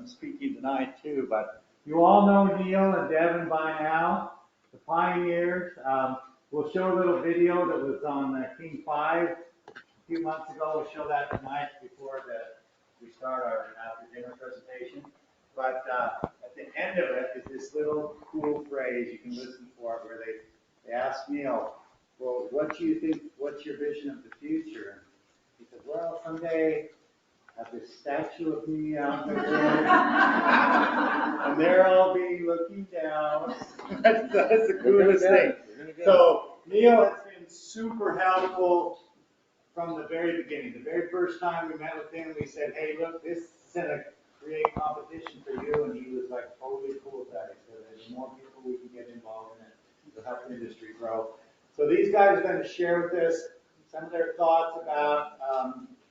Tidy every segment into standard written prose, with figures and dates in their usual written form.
speaking tonight too, but you all know Neil and Devin by now, the pioneers. We'll show a little video that was on King 5 a few months ago. We'll show that tonight before we start our after dinner presentation. But at the end of it is this little cool phrase you can listen for it where they ask Neil, well, what do you think, what's your vision of the future? He said, well, someday have this statue of me out there, and there I'll be looking down. that's the coolest thing. So Neil has been super helpful from the very beginning. The very first time we met with him, we said, hey, look, this is going to create competition for you, and he was like totally cool with that. He said, the more people we can get involved in it, to help the industry grow. So these guys are going to share with us some of their thoughts about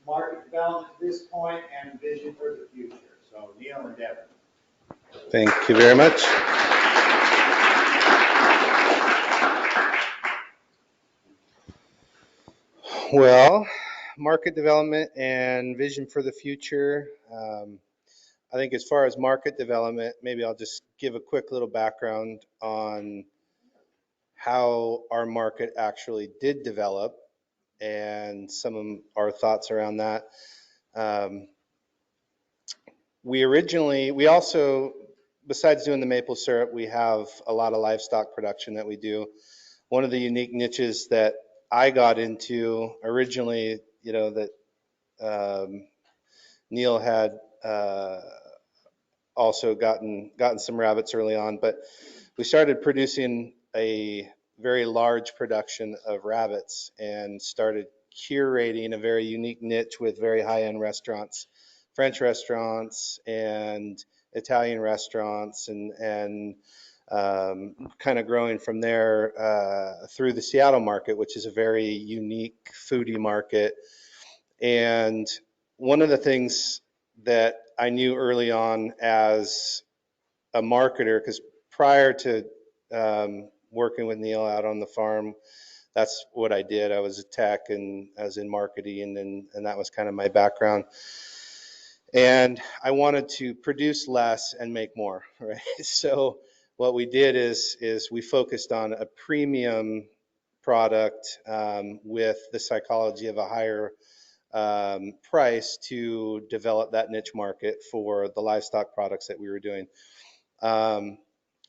market development at this point and vision for the future. So Neil and Devin. Thank you very much. Well, market development and vision for the future. I think as far as market development, maybe I'll just give a quick little background on how our market actually did develop and some of our thoughts around that. We also, besides doing the maple syrup, we have a lot of livestock production that we do. One of the unique niches that I got into originally, that Neil had also gotten some rabbits early on, but we started producing a very large production of rabbits and started curating a very unique niche with very high-end restaurants, French restaurants and Italian restaurants, and kind of growing from there through the Seattle market, which is a very unique foodie market. And one of the things that I knew early on as a marketer, because prior to working with Neil out on the farm, that's what I did. I was a tech and I was in marketing, and that was kind of my background. And I wanted to produce less and make more, right? So what we did is we focused on a premium product with the psychology of a higher price to develop that niche market for the livestock products that we were doing.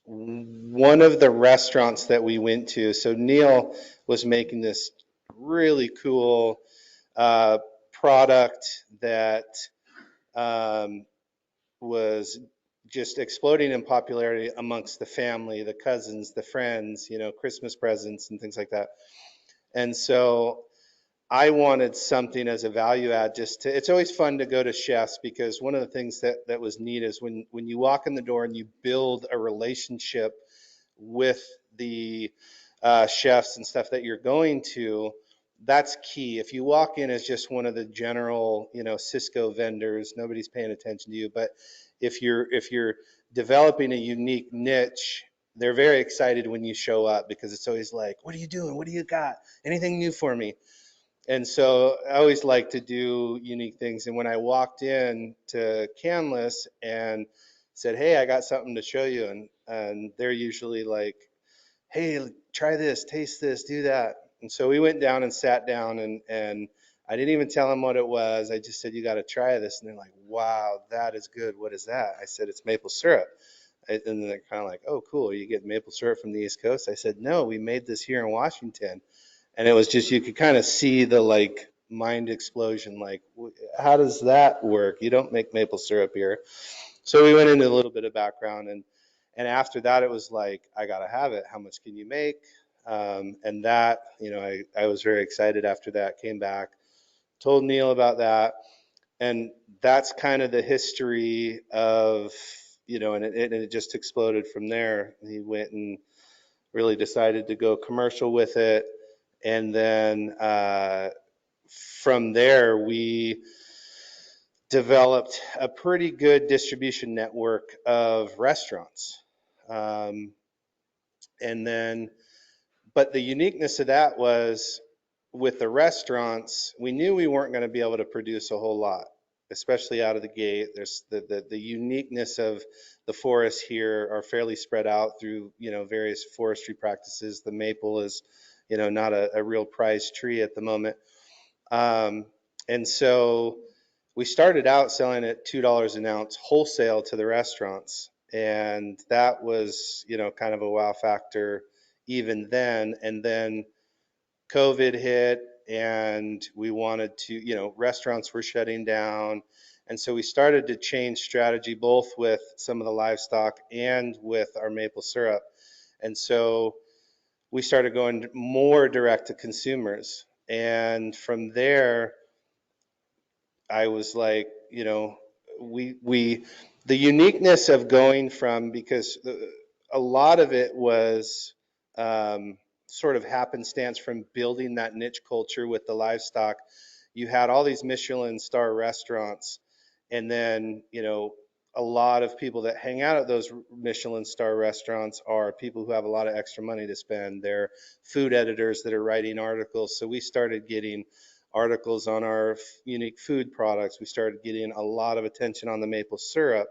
One of the restaurants that we went to, so Neil was making this really cool product that was just exploding in popularity amongst the family, the cousins, the friends, Christmas presents and things like that. And so I wanted something as a value add. It's always fun to go to chefs, because one of the things that was neat is when you walk in the door and you build a relationship with the chefs and stuff that you're going to, that's key. If you walk in as just one of the general, Cisco vendors, nobody's paying attention to you. But if you're developing a unique niche, they're very excited when you show up, because it's always like, what are you doing? What do you got? Anything new for me? And so I always like to do unique things. And when I walked in to Canlis and said, hey, I got something to show you, and they're usually like, hey, try this, taste this, do that. And so we went down and sat down, and I didn't even tell them what it was. I just said, you got to try this. And they're like, wow, that is good. What is that? I said, it's maple syrup. And they're kind of like, oh, cool. You get maple syrup from the East Coast? I said, no, we made this here in Washington. And it was just, you could kind of see the mind explosion. Like, how does that work? You don't make maple syrup here. So we went into a little bit of background, and after that, it was like, I got to have it. How much can you make? And that, I was very excited after that, came back, told Neil about that. And that's kind of the history of, and it just exploded from there. He went and really decided to go commercial with it. And then from there, we developed a pretty good distribution network of restaurants. And then, but the uniqueness of that was with the restaurants, we knew we weren't going to be able to produce a whole lot. especially out of the gate. There's the uniqueness of the forests here are fairly spread out through, various forestry practices. The maple is, not a real prized tree at the moment. Um, and so we started out selling at $2 an ounce wholesale to the restaurants. And that was, kind of a wow factor even then. And then COVID hit and we wanted to, restaurants were shutting down. And so we started to change strategy both with some of the livestock and with our maple syrup. And so we started going more direct to consumers. And from there, I was like, the uniqueness of going from, because a lot of it was sort of happenstance from building that niche culture with the livestock. You had all these Michelin star restaurants, and then, a lot of people that hang out at those Michelin star restaurants are people who have a lot of extra money to spend. They're food editors that are writing articles. So we started getting articles on our unique food products. We started getting a lot of attention on the maple syrup,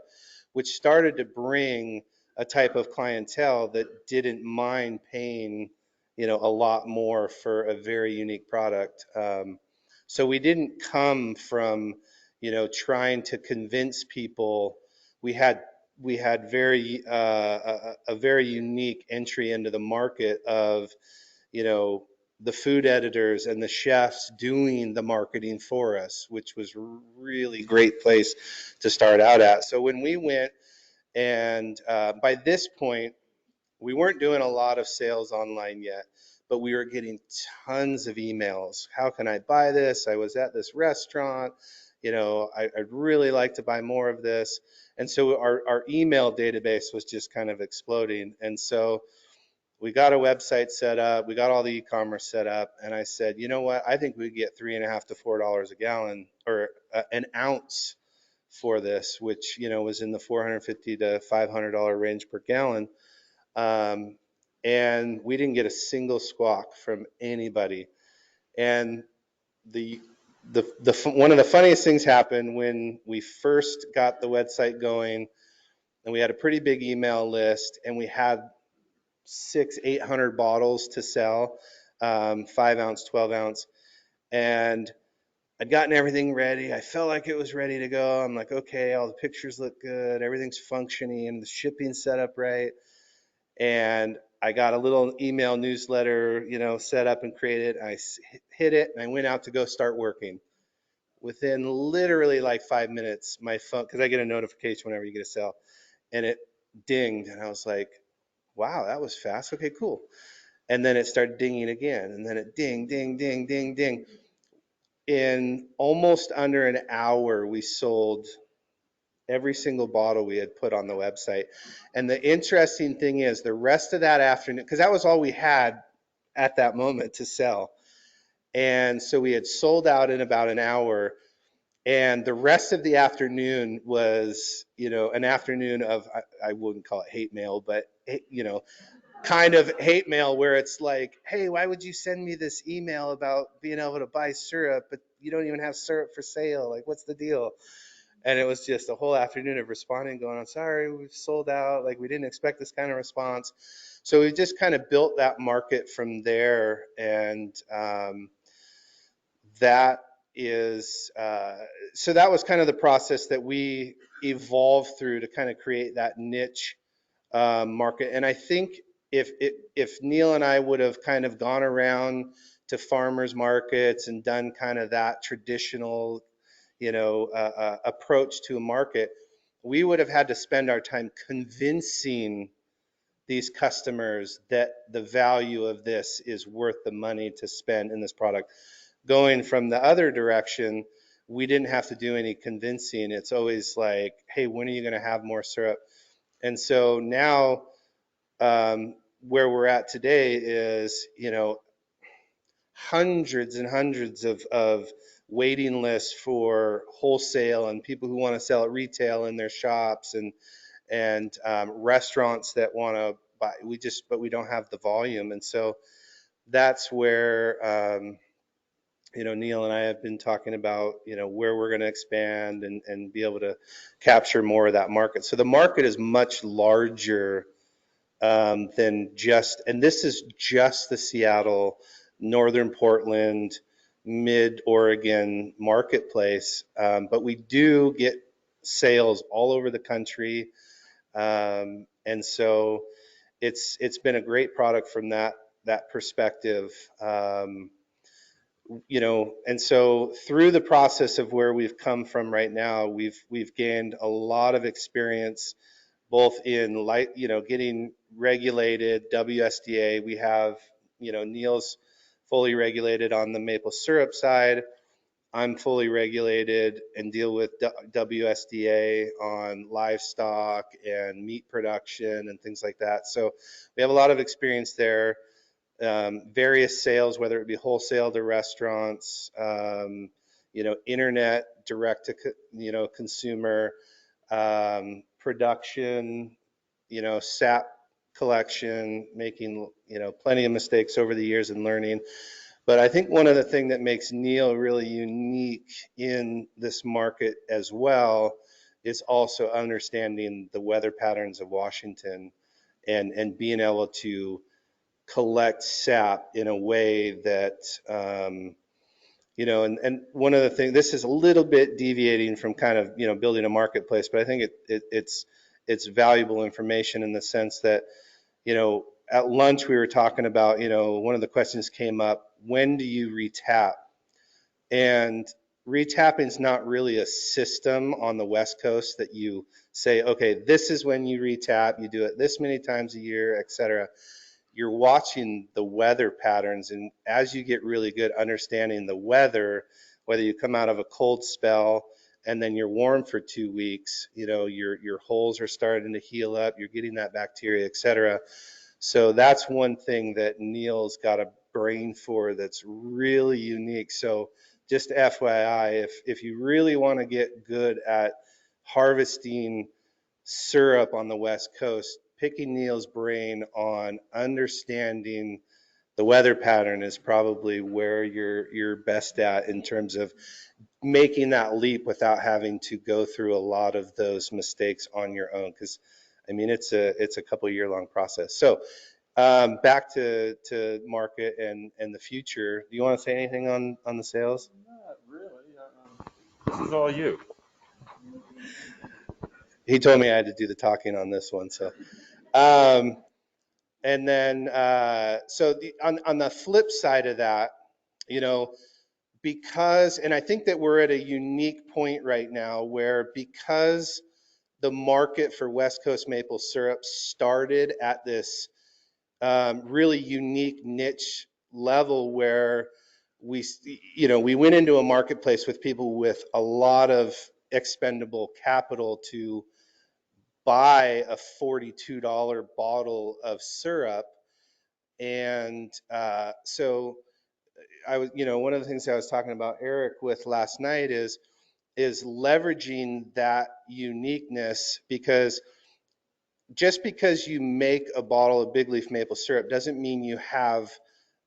which started to bring a type of clientele that didn't mind paying, a lot more for a very unique product. So we didn't come from, trying to convince people. We had a very unique entry into the market of, the food editors and the chefs doing the marketing for us, which was really great place to start out at. So when we went, and by this point, we weren't doing a lot of sales online yet, but we were getting tons of emails. How can I buy this? I was at this restaurant. I'd really like to buy more of this. And so our email database was just kind of exploding. And so we got a website set up, we got all the e-commerce set up, and I said, you know what? I think we get $3.50 to $4 a gallon or an ounce for this, which was in the $450 to $500 range per gallon. And we didn't get a single squawk from anybody. And the one of the funniest things happened when we first got the website going, and we had a pretty big email list, and we had 800 bottles to sell, 5-ounce, 12-ounce, and I'd gotten everything ready. I felt like it was ready to go. I'm like, okay, all the pictures look good, everything's functioning, the shipping's set up right. And I got a little email newsletter, set up and created. I hit it and I went out to go start working. Within literally like 5 minutes, my phone, because I get a notification whenever you get a sale, and it dinged, and I was like, wow, that was fast. Okay, cool. And then it started dinging again, and then it ding, ding, ding, ding, ding. In almost under an hour, we sold every single bottle we had put on the website. And the interesting thing is, the rest of that afternoon, because that was all we had at that moment to sell. And so we had sold out in about an hour. And the rest of the afternoon was, an afternoon of, I wouldn't call it hate mail, but, kind of hate mail where it's like, hey, why would you send me this email about being able to buy syrup, but you don't even have syrup for sale? Like, what's the deal? And it was just a whole afternoon of responding, going, I'm sorry, we've sold out. Like, we didn't expect this kind of response. So we just kind of built that market from there. And that is, so that was kind of the process that we evolved through to kind of create that niche market. And I think if Neil and I would have kind of gone around to farmers markets and done kind of that traditional, approach to a market, we would have had to spend our time convincing these customers that the value of this is worth the money to spend in this product. Going from the other direction, we didn't have to do any convincing. It's always like, hey, when are you going to have more syrup? And so now, where we're at today is, hundreds and hundreds of waiting lists for wholesale and people who want to sell at retail in their shops, and restaurants that want to buy. But we don't have the volume, and so that's where Neil and I have been talking about, where we're going to expand and be able to capture more of that market. So the market is much larger than just, and this is just the Seattle, Northern Portland, Mid Oregon marketplace. But we do get sales all over the country. And so it's been a great product from that perspective. And so through the process of where we've come from right now, we've gained a lot of experience, both in getting regulated WSDA. We have, Neil's fully regulated on the maple syrup side. I'm fully regulated and deal with WSDA on livestock and meat production and things like that. So we have a lot of experience there. Various sales, whether it be wholesale to restaurants, internet direct to consumer, production, sap collection, making plenty of mistakes over the years and learning. But I think one of the things that makes Neil really unique in this market as well is also understanding the weather patterns of Washington and being able to collect sap in a way that, and one of the things, this is a little bit deviating from kind of, building a marketplace, but I think it's valuable information in the sense that, at lunch we were talking about, one of the questions came up, when do you retap? And retapping is not really a system on the West Coast that you say, okay, this is when you retap, you do it this many times a year, et cetera. You're watching the weather patterns, and as you get really good understanding the weather, whether you come out of a cold spell and then you're warm for 2 weeks, your holes are starting to heal up, you're getting that bacteria, et cetera. So that's one thing that Neil's got a brain for that's really unique. So just FYI, if you really want to get good at harvesting syrup on the West Coast, picking Neil's brain on understanding the weather pattern is probably where you're best at in terms of making that leap without having to go through a lot of those mistakes on your own. Because I mean, it's a couple year long process. So back to market and the future. Do you want to say anything on the sales? Not really. This is all you. He told me I had to do the talking on this one. So, and then on the flip side of that, because, and I think that we're at a unique point right now where because the market for West Coast maple syrup started at this really unique niche level where we went into a marketplace with people with a lot of expendable capital to buy a $42 bottle of syrup. And so I was, one of the things I was talking about Eric with last night is leveraging that uniqueness, because just because you make a bottle of big leaf maple syrup doesn't mean you have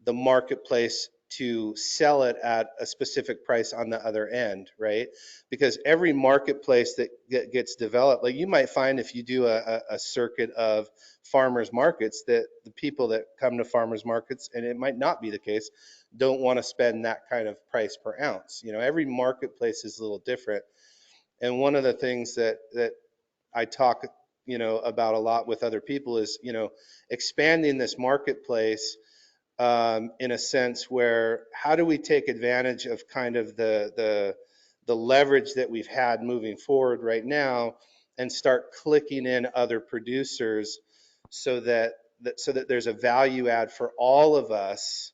the marketplace to sell it at a specific price on the other end, right? Because every marketplace that gets developed, like you might find if you do a circuit of farmers markets, that the people that come to farmers markets, and it might not be the case, don't want to spend that kind of price per ounce. Every marketplace is a little different. And one of the things that I talk about a lot with other people is expanding this marketplace in a sense where how do we take advantage of kind of the leverage that we've had moving forward right now and start clicking in other producers so that there's a value add for all of us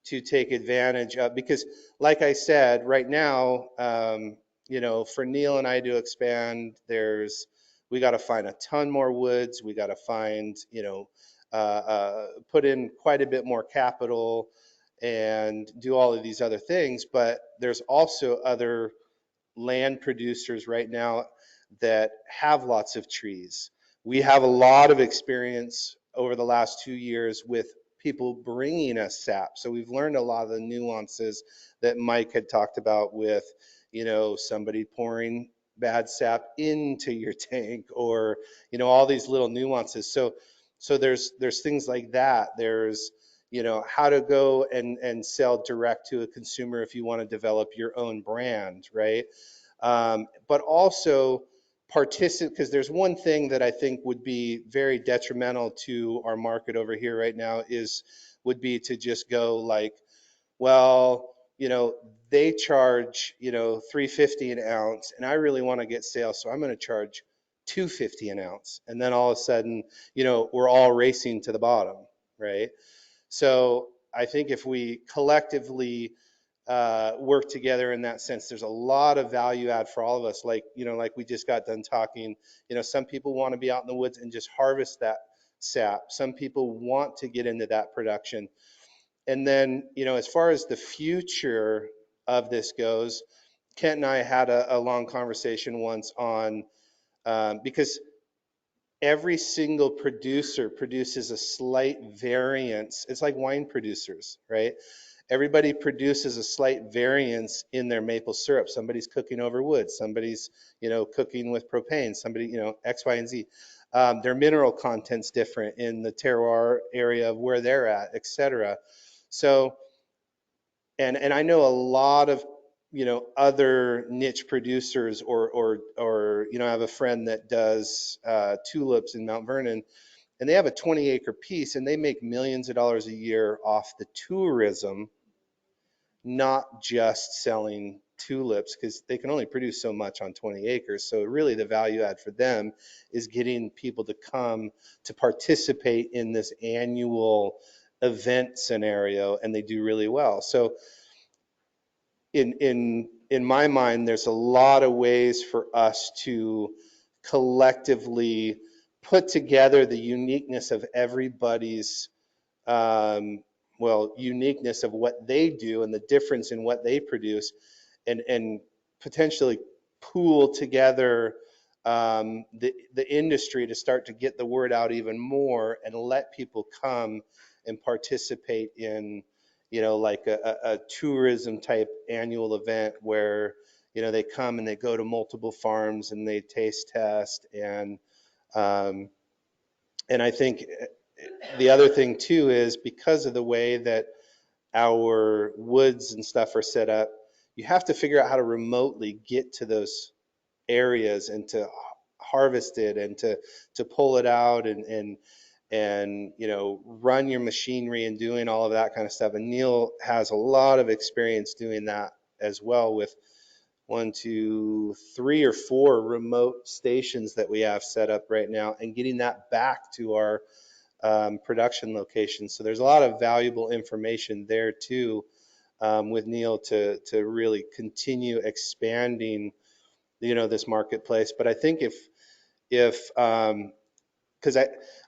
to take advantage of. Because like I said, right now, for Neil and I to expand, we got to find a ton more woods. We got to find, put in quite a bit more capital and do all of these other things. But there's also other land producers right now that have lots of trees. We have a lot of experience over the last 2 years with people bringing us sap. So we've learned a lot of the nuances that Mike had talked about with, somebody pouring bad sap into your tank, or, all these little nuances. So there's things like that. There's, how to go and sell direct to a consumer if you want to develop your own brand, right? But also participate, because there's one thing that I think would be very detrimental to our market over here right now would be to just go like, well, they charge, $3.50 an ounce, and I really want to get sales, so I'm going to charge $2.50 an ounce. And then all of a sudden, we're all racing to the bottom, right? So I think if we collectively work together in that sense, there's a lot of value add for all of us. Like, like we just got done talking, some people want to be out in the woods and just harvest that sap. Some people want to get into that production. And then, as far as the future of this goes, Kent and I had a long conversation once on, because every single producer produces a slight variance. It's like wine producers, right? Everybody produces a slight variance in their maple syrup. Somebody's cooking over wood. Somebody's, cooking with propane. Somebody, X, Y, and Z. Their mineral content's different in the terroir area of where they're at, et cetera. So, and I know a lot of, other niche producers, or I have a friend that does tulips in Mount Vernon, and they have a 20-acre piece, and they make millions of dollars a year off the tourism, not just selling tulips, because they can only produce so much on 20 acres. So really the value add for them is getting people to come to participate in this annual event scenario, and they do really well. So in my mind, there's a lot of ways for us to collectively put together the uniqueness of everybody's uniqueness of what they do and the difference in what they produce, and potentially pool together the industry to start to get the word out even more and let people come and participate in, like a tourism type annual event where, they come and they go to multiple farms and they taste test. And I think the other thing too is, because of the way that our woods and stuff are set up, you have to figure out how to remotely get to those areas and to harvest it and to pull it out and run your machinery and doing all of that kind of stuff. And Neil has a lot of experience doing that as well, with 1, 2, 3 or 4 remote stations that we have set up right now, and getting that back to our production locations. So there's a lot of valuable information there too, with Neil to really continue expanding, this marketplace. But I think because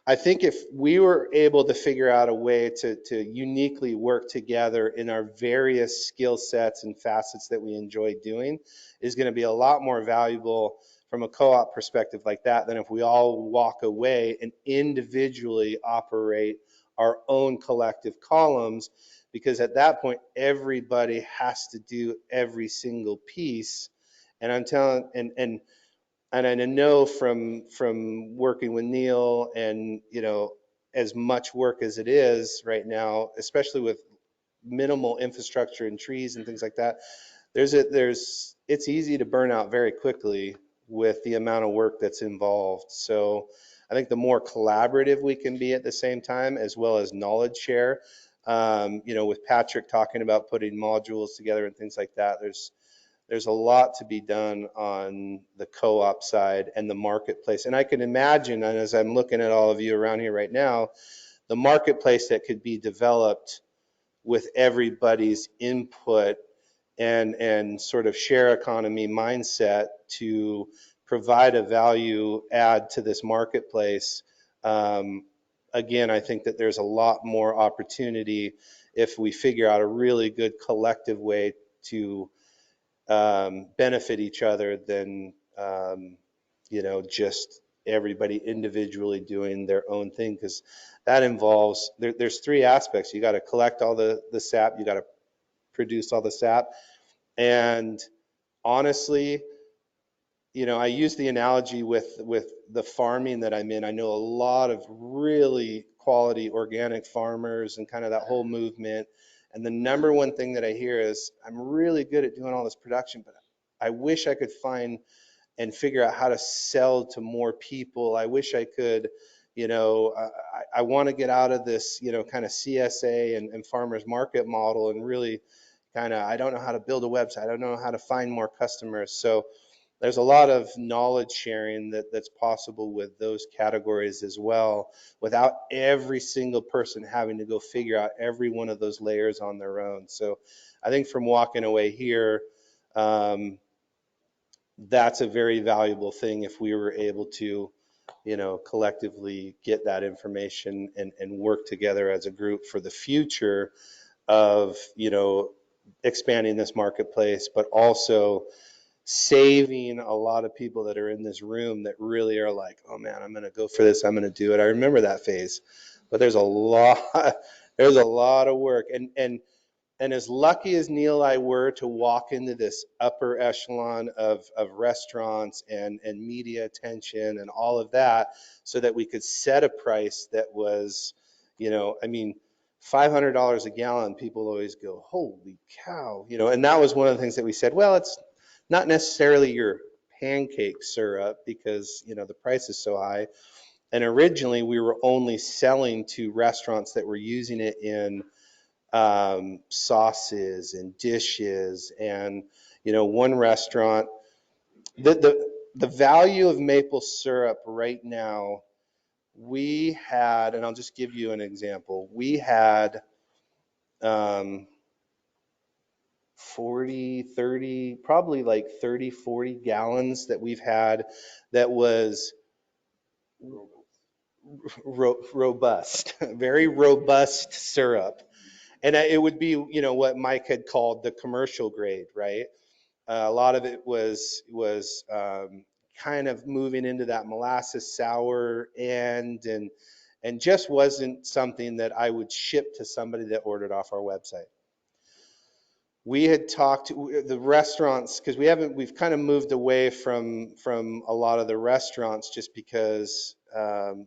I think if we were able to figure out a way to uniquely work together in our various skill sets and facets that we enjoy doing, is going to be a lot more valuable from a co-op perspective like that than if we all walk away and individually operate our own collective columns, because at that point everybody has to do every single piece. And I'm telling, and I know from working with Neil, and as much work as it is right now, especially with minimal infrastructure and trees and things like that, it's easy to burn out very quickly with the amount of work that's involved. So I think the more collaborative we can be at the same time, as well as knowledge share, with Patrick talking about putting modules together and things like that, there's a lot to be done on the co-op side and the marketplace. And I can imagine, and as I'm looking at all of you around here right now, the marketplace that could be developed with everybody's input and sort of share economy mindset to provide a value add to this marketplace. Again, I think that there's a lot more opportunity if we figure out a really good collective way to benefit each other than just everybody individually doing their own thing, because that involves, there's three aspects. You got to collect all the sap, you got to produce all the sap. And honestly, I use the analogy with the farming that I'm in. I know a lot of really quality organic farmers and kind of that whole movement. And the number one thing that I hear is, I'm really good at doing all this production, but I wish I could find and figure out how to sell to more people. I wish I could, I want to get out of this, kind of CSA and farmers market model, and really kind of, I don't know how to build a website. I don't know how to find more customers. So there's a lot of knowledge sharing that's possible with those categories as well, without every single person having to go figure out every one of those layers on their own. So I think from walking away here, that's a very valuable thing if we were able to, collectively get that information and work together as a group for the future of, expanding this marketplace, but also saving a lot of people that are in this room that really are like, oh man, I'm going to go for this, I'm going to do it. I remember that phase, but there's a lot of work. And as lucky as Neil and I were to walk into this upper echelon of restaurants and media attention and all of that, so that we could set a price that was, $500 a gallon, people always go, holy cow, and that was one of the things that we said, well, it's not necessarily your pancake syrup, because, the price is so high. And originally we were only selling to restaurants that were using it in sauces and dishes. And, one restaurant, the value of maple syrup right now, we had, and I'll just give you an example, we had 40, 30, probably like 30, 40 gallons that we've had that was robust, very robust syrup. And it would be, what Mike had called the commercial grade, right? A lot of it was kind of moving into that molasses sour end, and just wasn't something that I would ship to somebody that ordered off our website. We had talked to the restaurants, because we've kind of moved away from a lot of the restaurants, just because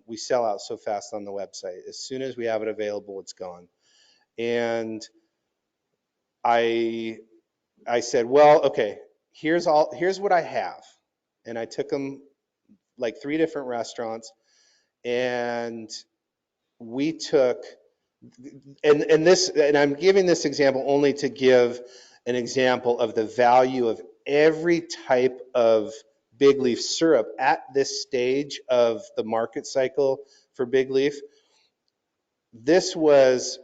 we sell out so fast on the website. As soon as we have it available, it's gone. And I said, well, okay, here's what I have. And I took them like 3 different restaurants, and we took, and I'm giving this example only to give an example of the value of every type of big leaf syrup at this stage of the market cycle for big leaf. This was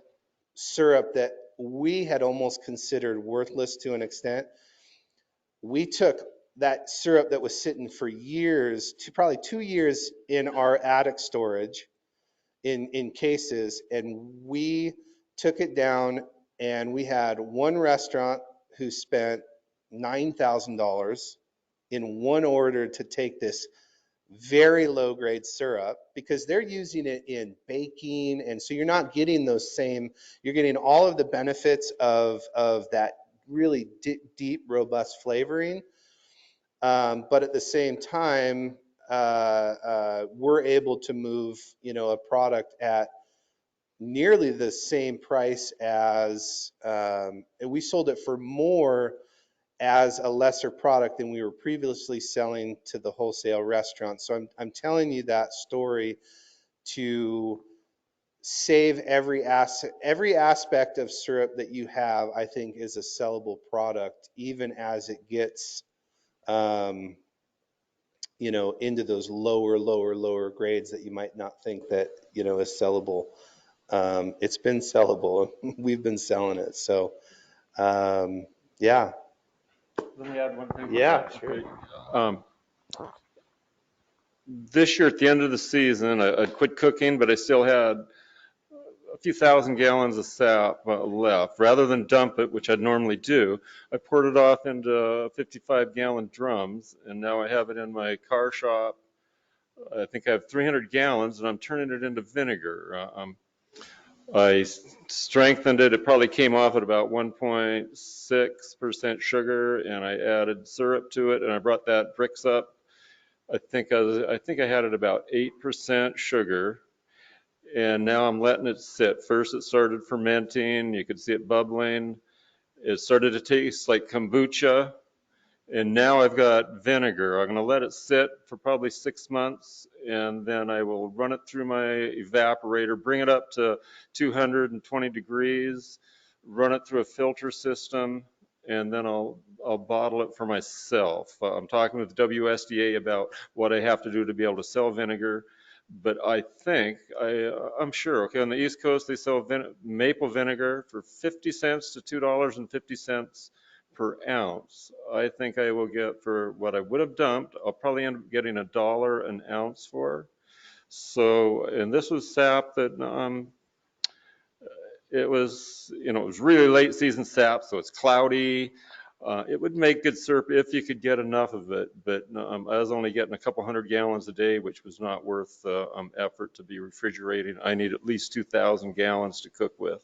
syrup that we had almost considered worthless to an extent. We took that syrup that was sitting for years, probably 2 years in our attic storage in cases, and we took it down, and we had one restaurant who spent $9,000 in one order to take this very low grade syrup, because they're using it in baking, and so you're not getting you're getting all of the benefits of that really deep, robust flavoring, but at the same time, we're able to move, a product at nearly the same price as, and we sold it for more as a lesser product than we were previously selling to the wholesale restaurants. So I'm telling you that story to save every aspect of syrup that you have, I think, is a sellable product, even as it gets, into those lower grades that you might not think that, is sellable. It's been sellable. We've been selling it. So, yeah. Let me add one thing. Yeah, sure. This year at the end of the season, I quit cooking, but I still had a few thousand gallons of sap left. Rather than dump it, which I'd normally do, I poured it off into 55-gallon drums, and now I have it in my car shop I think I have 300 gallons, and I'm turning it into vinegar. I strengthened it. It probably came off at about 1.6% sugar, and I added syrup to it, and I brought that bricks up. I think I had it about 8% sugar, and now I'm letting it sit. First, it started fermenting. You could see it bubbling. It started to taste like kombucha. And now I've got vinegar. I'm going to let it sit for probably 6 months, and then I will run it through my evaporator, bring it up to 220 degrees, run it through a filter system, and then I'll bottle it for myself. I'm talking with the WSDA about what I have to do to be able to sell vinegar. But I think, I'm sure, okay, on the East Coast, they sell maple vinegar for 50 cents to $2.50 per ounce. I think I will get, for what I would have dumped, I'll probably end up getting $1 an ounce for. So, and this was sap that, it was, it was really late season sap, so it's cloudy. It would make good syrup if you could get enough of it, but I was only getting a couple hundred gallons a day, which was not worth the effort to be refrigerating. I need at least 2,000 gallons to cook with.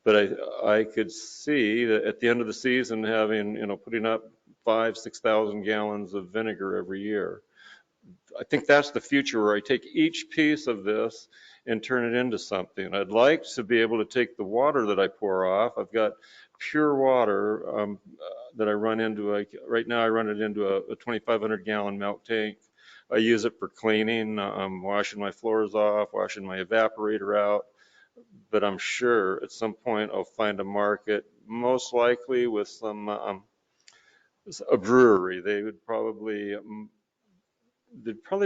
But I could see that at the end of the season having, putting up 5,000-6,000 gallons of vinegar every year. I think that's the future, where I take each piece of this and turn it into something. I'd like to be able to take the water that I pour off. I've got pure water that I run into. Right now I run it into a 2,500 gallon milk tank. I use it for cleaning, washing my floors off, washing my evaporator out. But I'm sure at some point I'll find a market, most likely with a brewery. They'd probably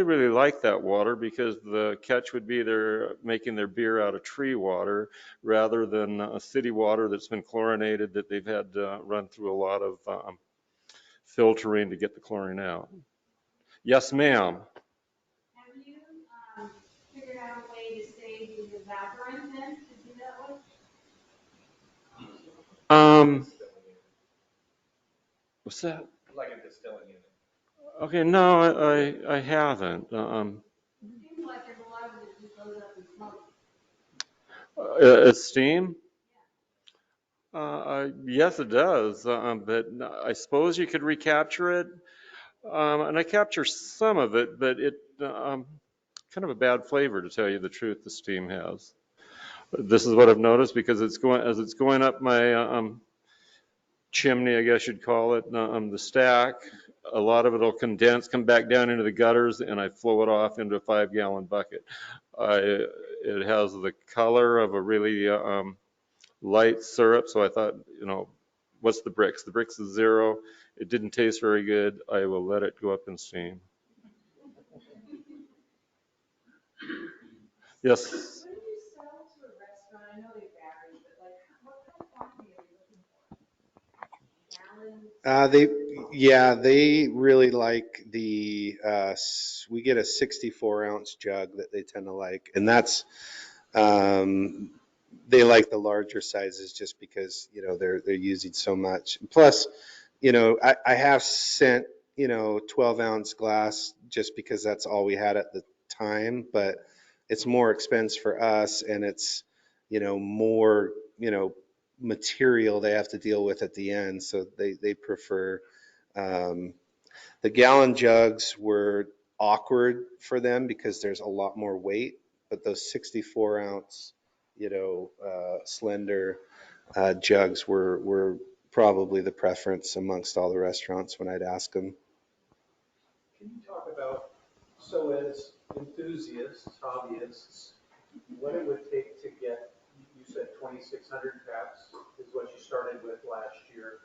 really like that water, because the catch would be they're making their beer out of tree water rather than city water that's been chlorinated, that they've had to run through a lot of filtering to get the chlorine out. Yes, ma'am. Have you figured out a way to save the evaporant then, to do that with? What's that? Like a distilling unit. Okay, no, I haven't. It seems like there's a lot of it that just goes up in smoke. Steam? Yes, it does, but I suppose you could recapture it, and I capture some of it, but it kind of a bad flavor, to tell you the truth, the steam has. This is what I've noticed, because as it's going up my chimney, I guess you'd call it, the stack, a lot of it will condense, come back down into the gutters, and I flow it off into a 5-gallon bucket. It has the color of a really light syrup, so I thought, what's the bricks? The bricks is 0. It didn't taste very good. I will let it go up in steam. Yes? When you sell to a restaurant, I know they vary, but like, what kind of quantity are you looking for? Gallons? They really like we get a 64-ounce jug that they tend to like, and that's, they like the larger sizes just because, they're using so much. Plus, I have sent, 12-ounce glass just because that's all we had at the time, but it's more expense for us, and it's, more, material they have to deal with at the end. So they prefer, the gallon jugs were awkward for them because there's a lot more weight, but those 64-ounce, slender jugs were probably the preference amongst all the restaurants when I'd ask them. Can you talk about, so as enthusiasts, hobbyists, what it would take to get, you said 2,600 taps is what you started with last year.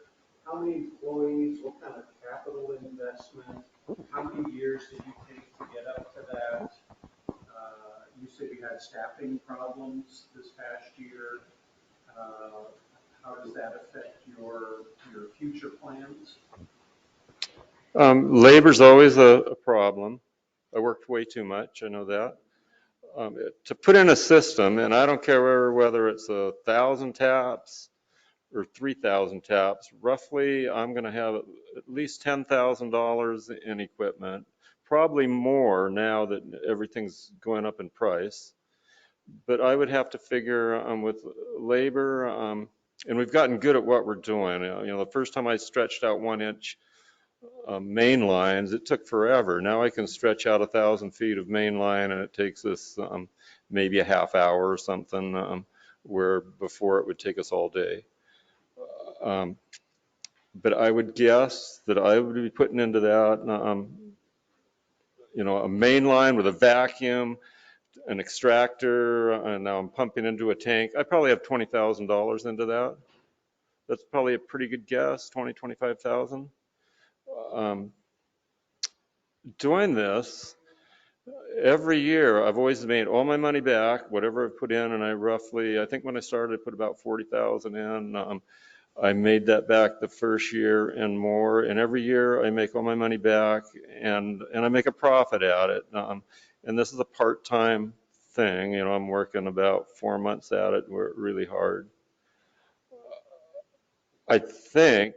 How many employees, what kind of capital investment, how many years did you take to get up to that? You said you had staffing problems this past year. How does that affect your future plans? Labor's always a problem. I worked way too much, I know that. To put in a system, and I don't care whether it's 1,000 taps or 3,000 taps, roughly I'm going to have at least $10,000 in equipment, probably more now that everything's going up in price. But I would have to figure with labor, and we've gotten good at what we're doing. The first time I stretched out 1-inch main lines, it took forever. Now I can stretch out 1,000 feet of main line, and it takes us maybe a half hour or something, where before it would take us all day. But I would guess that I would be putting into that, a main line with a vacuum, an extractor, and now I'm pumping into a tank. I probably have $20,000 into that. That's probably a pretty good guess, 20, 25,000. Doing this, every year I've always made all my money back, whatever I've put in, and I think when I started, I put about 40,000 in. I made that back the first year and more, and every year I make all my money back, and I make a profit at it. And this is a part-time thing. I'm working about 4 months at it, work really hard. I think,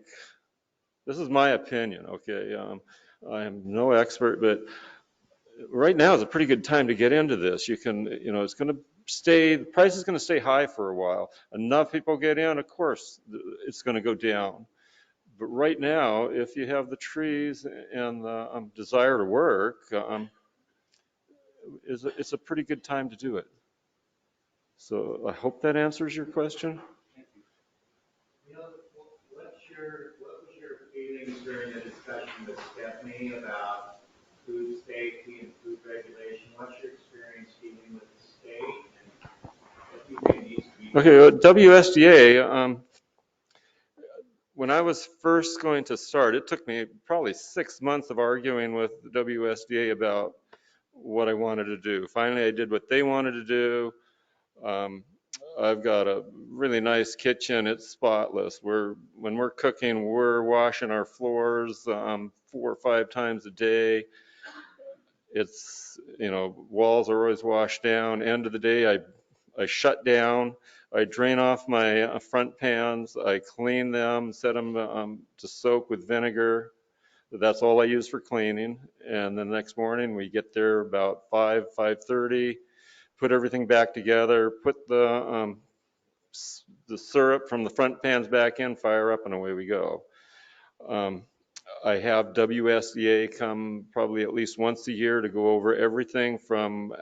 this is my opinion, okay? I am no expert, but right now is a pretty good time to get into this. You can, it's going to the price is going to stay high for a while. Enough people get in, of course, it's going to go down. But right now, if you have the trees and the desire to work, it's a pretty good time to do it. So I hope that answers your question. What was your feelings during the discussion with Stephanie about food safety and food regulation? What's your experience dealing with the state, and what do you think needs to be done? Okay, WSDA, when I was first going to start, it took me probably 6 months of arguing with the WSDA about what I wanted to do. Finally, I did what they wanted to do. I've got a really nice kitchen. It's spotless. When we're cooking, we're washing our floors 4 or 5 times a day. It's, walls are always washed down. End of the day, I shut down. I drain off my front pans. I clean them, set them to soak with vinegar. That's all I use for cleaning. And the next morning, we get there about 5:30. Put everything back together, put the syrup from the front pans back in, fire up, and away we go. I have WSDA come probably at least once a year to go over everything from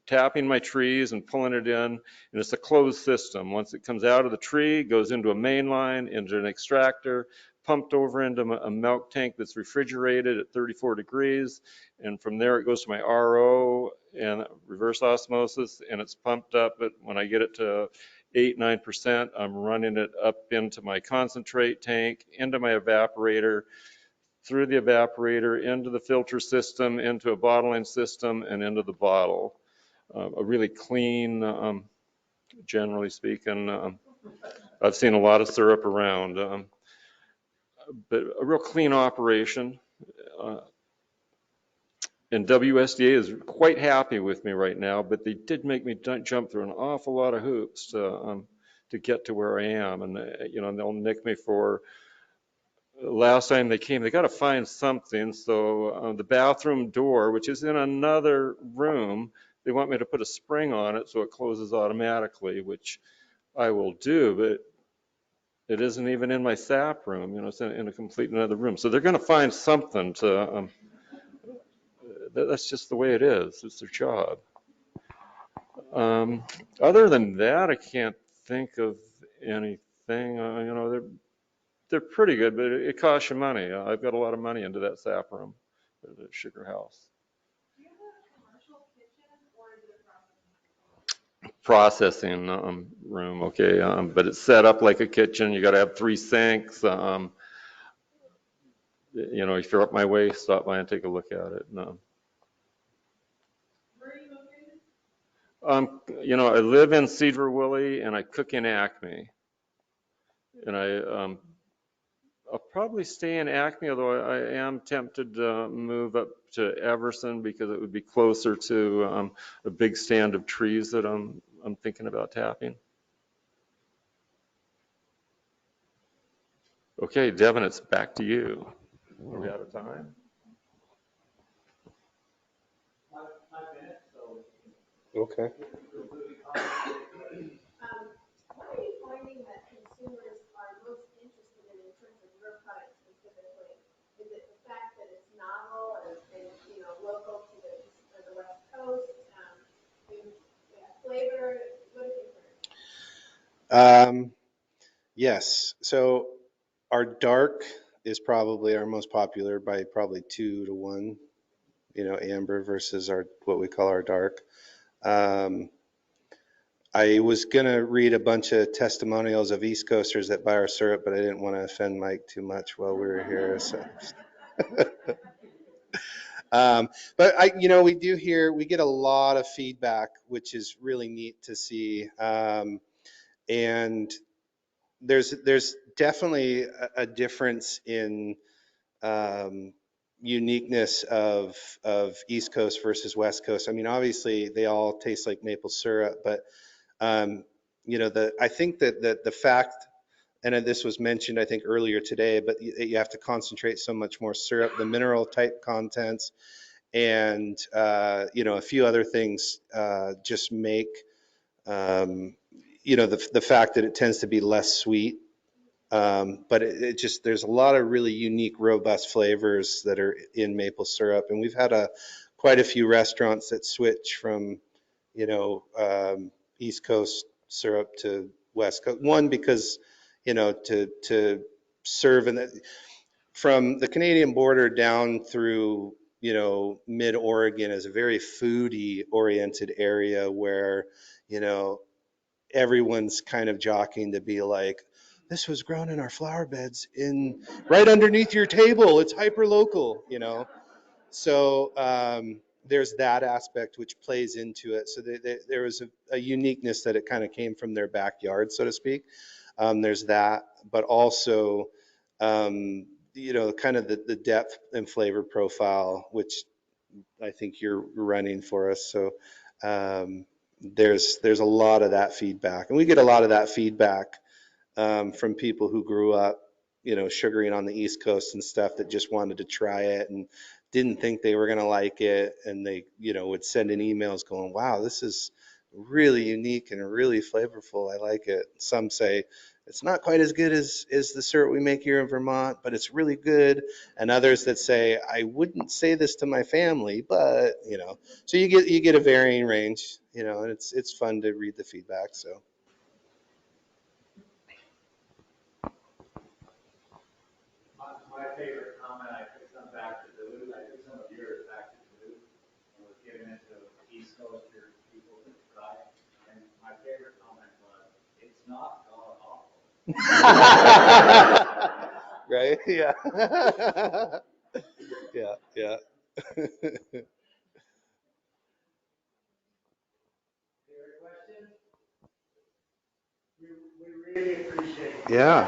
tapping my trees and pulling it in, and it's a closed system. Once it comes out of the tree, it goes into a main line, into an extractor, pumped over into a milk tank that's refrigerated at 34 degrees, and from there it goes to my RO and reverse osmosis, and it's pumped up. But when I get it to 8-9%, I'm running it up into my concentrate tank, into my evaporator, through the evaporator, into the filter system, into a bottling system, and into the bottle. A really clean, generally speaking. I've seen a lot of syrup around, but a real clean operation. And WSDA is quite happy with me right now, but they did make me jump through an awful lot of hoops to get to where I am. And, they'll nick me for, last time they came, they got to find something. So the bathroom door, which is in another room, they want me to put a spring on it so it closes automatically, which I will do, but it isn't even in my SAP room. It's in a complete another room. So they're going to find something to, that's just the way it is. It's their job. Other than that, I can't think of anything. They're pretty good, but it costs you money. I've got a lot of money into that SAP room, the sugar house. Do you have a commercial kitchen or is it a Processing room, okay, but it's set up like a kitchen. You got to have 3 sinks. If you're up my way, stop by and take a look at it. No. Where are you located? I live in Cedar Woolley and I cook in Acme, and I'll probably stay in Acme, although I am tempted to move up to Everson because it would be closer to a big stand of trees that I'm thinking about tapping. Okay, Devin, it's back to you. Are we out of time? Okay. What are you finding that consumers are most interested in terms of your product specifically? Is it the fact that it's novel and you know, local to the West Coast? Flavor? What have you heard? Yes. So our dark is probably our most popular by probably 2 to 1, you know, amber versus our, what we call our dark. I was going to read a bunch of testimonials of East Coasters that buy our syrup, but I didn't want to offend Mike too much while we were here. So. But you know, we get a lot of feedback, which is really neat to see. And there's definitely a difference in uniqueness of East Coast versus West Coast. I mean, obviously they all taste like maple syrup, but you know, I think that the fact, and this was mentioned I think earlier today, but you have to concentrate so much more syrup, the mineral type contents, and you know, a few other things just make you know, the fact that it tends to be less sweet. But it just, there's a lot of really unique, robust flavors that are in maple syrup. And we've had quite a few restaurants that switch from, you know, East Coast syrup to West Coast. One, because, you know, to serve from the Canadian border down through, you know, mid Oregon is a very foodie oriented area where, you know, everyone's kind of jockeying to be like, this was grown in our flower beds in right underneath your table. It's hyper local, you know. So there's that aspect which plays into it. So there was a uniqueness that it kind of came from their backyard, so to speak. There's that, but also, you know, kind of the depth and flavor profile, which I think you're running for us. So there's a lot of that feedback, and we get a lot of that feedback from people who grew up, you know, sugaring on the East Coast and stuff, that just wanted to try it and didn't think they were going to like it, and they, you know, would send in emails going, wow, this is really unique and really flavorful. I like it. Some say it's not quite as good as the syrup we make here in Vermont, but it's really good. And others that say, I wouldn't say this to my family, but, you know, so you get a varying range, you know, and it's fun to read the feedback. So. My favorite comment, I took some back to Duluth, I took some of yours back to Duluth, and was giving it to East Coaster people to try. And my favorite comment was, it's not god awful. Right? Yeah. Yeah, yeah. Favorite question? We really appreciate it. Yeah.